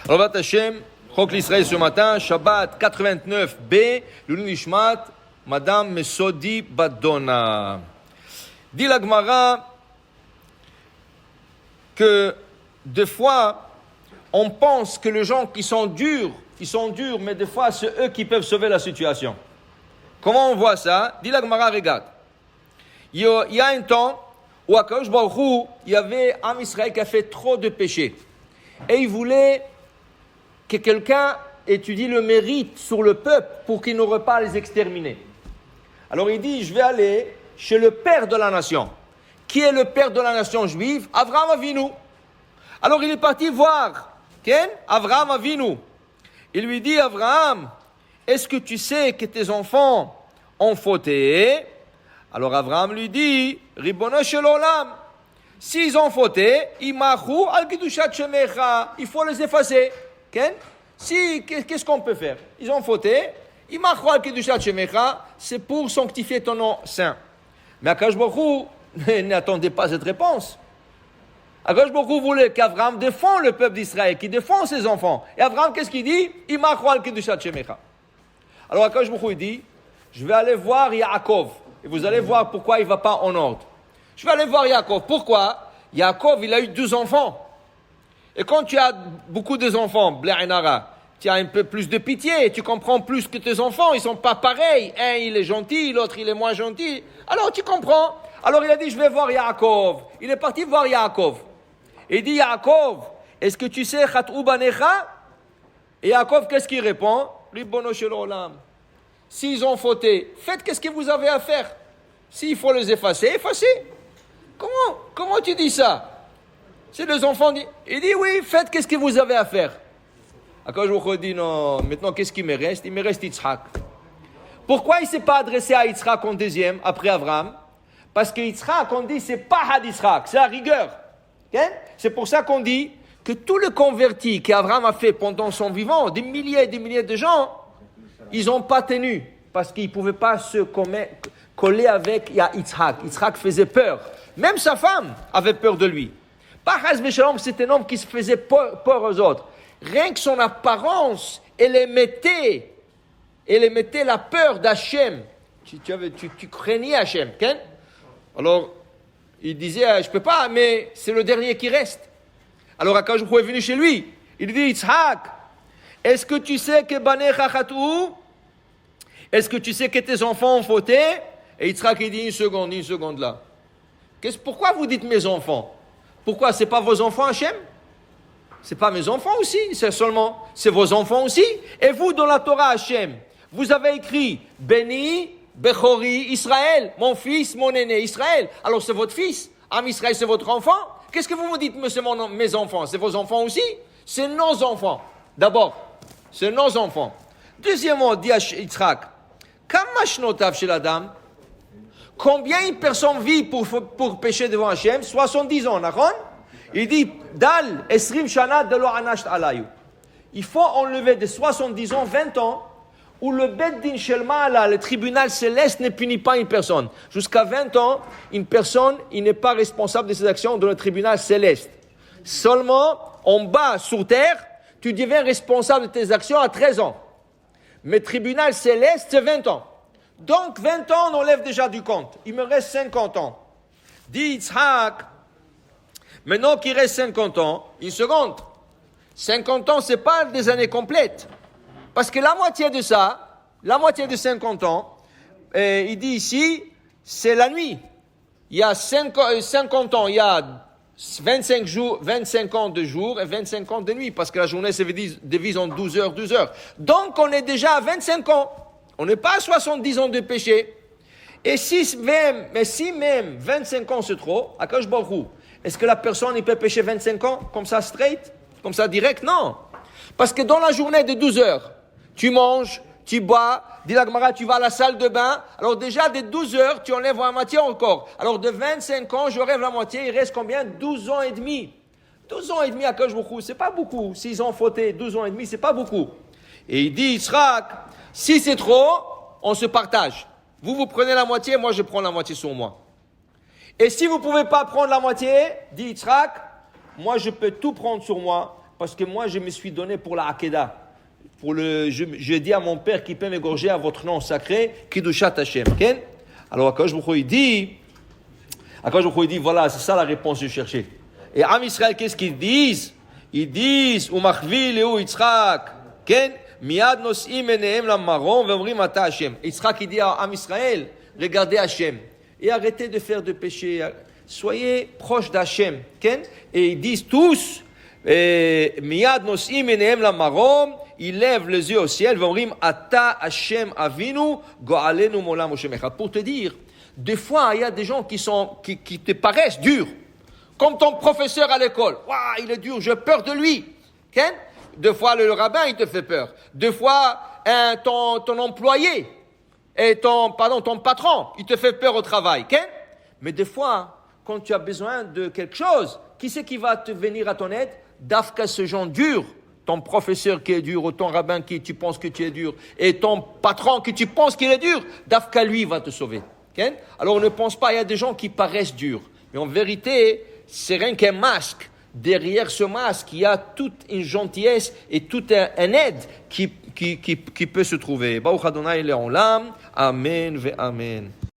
Ravat Hashem, Chok l'Israël ce matin, Shabbat 89b, Lulun Nishmat, Madame Mesodi Badona. Dit la Gemara que des fois, on pense que les gens qui sont durs, mais des fois, c'est eux qui peuvent sauver la situation. Comment on voit ça? Dit la Gemara, regarde. Il y a un temps où à Kadosh Baruch Hu, il y avait un Israël qui a fait trop de péchés. Et il voulait que quelqu'un étudie le mérite sur le peuple pour qu'il n'aurait pas à les exterminer. Alors il dit, je vais aller chez le père de la nation. Qui est le père de la nation juive? Avraham Avinu. Alors il est parti voir Avraham Avinu. Il lui dit, Avraham, est-ce que tu sais que tes enfants ont fauté? Alors Avraham lui dit, Ribono shel olam, s'ils ont fauté, imachu al kedushat shemecha, il faut les effacer. Qu'est-ce qu'on peut faire? Ils ont fauté, imachu al kedushat shemecha, c'est pour sanctifier ton nom saint. Mais Akadosh Baruch Hu n'attendait pas cette réponse. Akadosh Baruch Hu voulait qu'Avraham défende le peuple d'Israël, qu'il défende ses enfants. Et Avraham, qu'est-ce qu'il dit? Imachu al kedushat shemecha. Alors Akadosh Baruch Hu dit, je vais aller voir Yaakov. Et vous allez voir pourquoi il ne va pas en ordre. Je vais aller voir Yaakov. Pourquoi? Yaakov, il a eu 12 enfants. Et quand tu as beaucoup d'enfants, Blainara, tu as un peu plus de pitié, tu comprends plus que tes enfants, ils ne sont pas pareils. Un, il est gentil, l'autre, il est moins gentil. Alors tu comprends. Alors il a dit, je vais voir Yaakov. Il est parti voir Yaakov. Et il dit, Yaakov, est-ce que tu sais Khat'u banecha? Et Yaakov, qu'est-ce qu'il répond? Ribono shel olam. S'ils ont fauté, faites qu'est-ce que vous avez à faire. S'il faut les effacer, effacez. Comment tu dis ça? C'est les enfants. Il dit oui, faites qu'est-ce que vous avez à faire. Akadosh Baruch Hu dit non, maintenant qu'est-ce qui me reste? Il me reste Yitzhak. Pourquoi il ne s'est pas adressé à Yitzhak en deuxième, après Abraham? Parce que Yitzhak, on dit, c'est pas Had Yitzhak, c'est la rigueur. Okay? C'est pour ça qu'on dit que tout le converti qu'Abraham a fait pendant son vivant, des milliers et des milliers de gens, ils n'ont pas tenu, parce qu'ils ne pouvaient pas se coller avec Yitzhak. Yitzhak faisait peur. Même sa femme avait peur de lui. Pas Chas v'Shalom, c'est un homme qui se faisait peur aux autres. Rien que son apparence, elle émettait la peur d'Hachem. Tu craignais Hachem. Okay? Alors, il disait, je ne peux pas, mais c'est le dernier qui reste. Alors, Akadosh Baruch Hu est venu chez lui. Il dit, Yitzhak, est-ce que tu sais que Banecha Khat'u? Est-ce que tu sais que tes enfants ont fauté? Et Yitzhak, il dit une seconde là. Pourquoi vous dites mes enfants? Pourquoi? C'est pas vos enfants, Hachem? C'est pas mes enfants aussi, c'est vos enfants aussi. Et vous, dans la Torah, Hachem, vous avez écrit Beni, Bechori, Israël, mon fils, mon aîné, Israël. Alors c'est votre fils, Am Israël, c'est votre enfant. Qu'est-ce que vous me dites, mes enfants? C'est vos enfants aussi? C'est nos enfants. D'abord, c'est nos enfants. Deuxièmement, dit Yitzhak, combien une personne vit pour pécher devant Hachem? 70 ans, d'accord? Il dit, Dal, Esrim Shana de lo anasht alayu. Il faut enlever de 70 ans, 20 ans, où le Bet Din Shel Ma'ala, le tribunal céleste, ne punit pas une personne. Jusqu'à 20 ans, une personne, il n'est pas responsable de ses actions dans le tribunal céleste. Seulement, en bas, sur terre, tu deviens responsable de tes actions à 13 ans. Mais tribunal céleste, c'est 20 ans. Donc, 20 ans, on enlève déjà du compte. Il me reste 50 ans. Dit Yitzhak, maintenant qu'il reste 50 ans, une seconde. 50 ans, ce n'est pas des années complètes. Parce que la moitié de ça, la moitié de 50 ans, il dit ici, c'est la nuit. Il y a 50 ans, il y a 25 ans de jour et 25 ans de nuit. Parce que la journée se divise en 12 heures, 12 heures. Donc, on est déjà à 25 ans. On n'est pas à 70 ans de péché. Et si même 25 ans c'est trop, Akadosh Baruch Hu, est-ce que la personne peut pécher 25 ans comme ça straight, comme ça direct? Non. Parce que dans la journée de 12 heures, tu manges, tu bois, dit la Gemara, tu vas à la salle de bain. Alors déjà, de 12 heures, tu enlèves la moitié encore. Alors de 25 ans, j'enlève la moitié, il reste combien? 12 ans et demi. 12 ans et demi à Akadosh Baruch Hu, c'est pas beaucoup. S'ils ont fauté 12 ans et demi, c'est pas beaucoup. Et il dit, Yitzhak, si c'est trop, on se partage. Vous prenez la moitié, moi je prends la moitié sur moi. Et si vous ne pouvez pas prendre la moitié, dit Yitzhak, moi je peux tout prendre sur moi, parce que moi je me suis donné pour la Hakeda. Je dis à mon père qui peut m'égorger à votre nom sacré, Kiddushat Hashem. Okay? Alors Akadosh Baruch Hu dit, voilà, c'est ça la réponse que je cherchais. Et Am Israël, qu'est-ce qu'ils disent? Ils disent, Umachvi Leu Yitzhak, Ken, Miad Nosim Enehem Lamaron, Vemrim Ata Hashem. Yitzhak, il dit à Am Israël, regardez Hashem, et arrêtez de faire de péché, soyez proches d'Hashem, Ken, et ils disent tous, Miad Nosim Enehem Lamaron, ils lèvent les yeux au ciel, Vemrim Ata Hashem Avinu, Go'alenu Molam Moshe Echad. Pour te dire, des fois, il y a des gens qui te paraissent durs. Comme ton professeur à l'école. Waouh, il est dur, j'ai peur de lui. Okay? Deux fois, le rabbin, il te fait peur. Deux fois, ton employé, ton patron, il te fait peur au travail. Okay? Mais des fois, quand tu as besoin de quelque chose, qui c'est qui va te venir à ton aide? Dafka, ce genre dur. Ton professeur qui est dur, ou ton rabbin qui tu penses que tu es dur, et ton patron qui tu penses qu'il est dur, Dafka, lui, va te sauver. Okay? Alors, on ne pense pas, il y a des gens qui paraissent durs. Mais en vérité, c'est rien qu'un masque. Derrière ce masque, il y a toute une gentillesse et toute un aide qui peut se trouver. Baruch Adonai Le'olam. Amen ve Amen.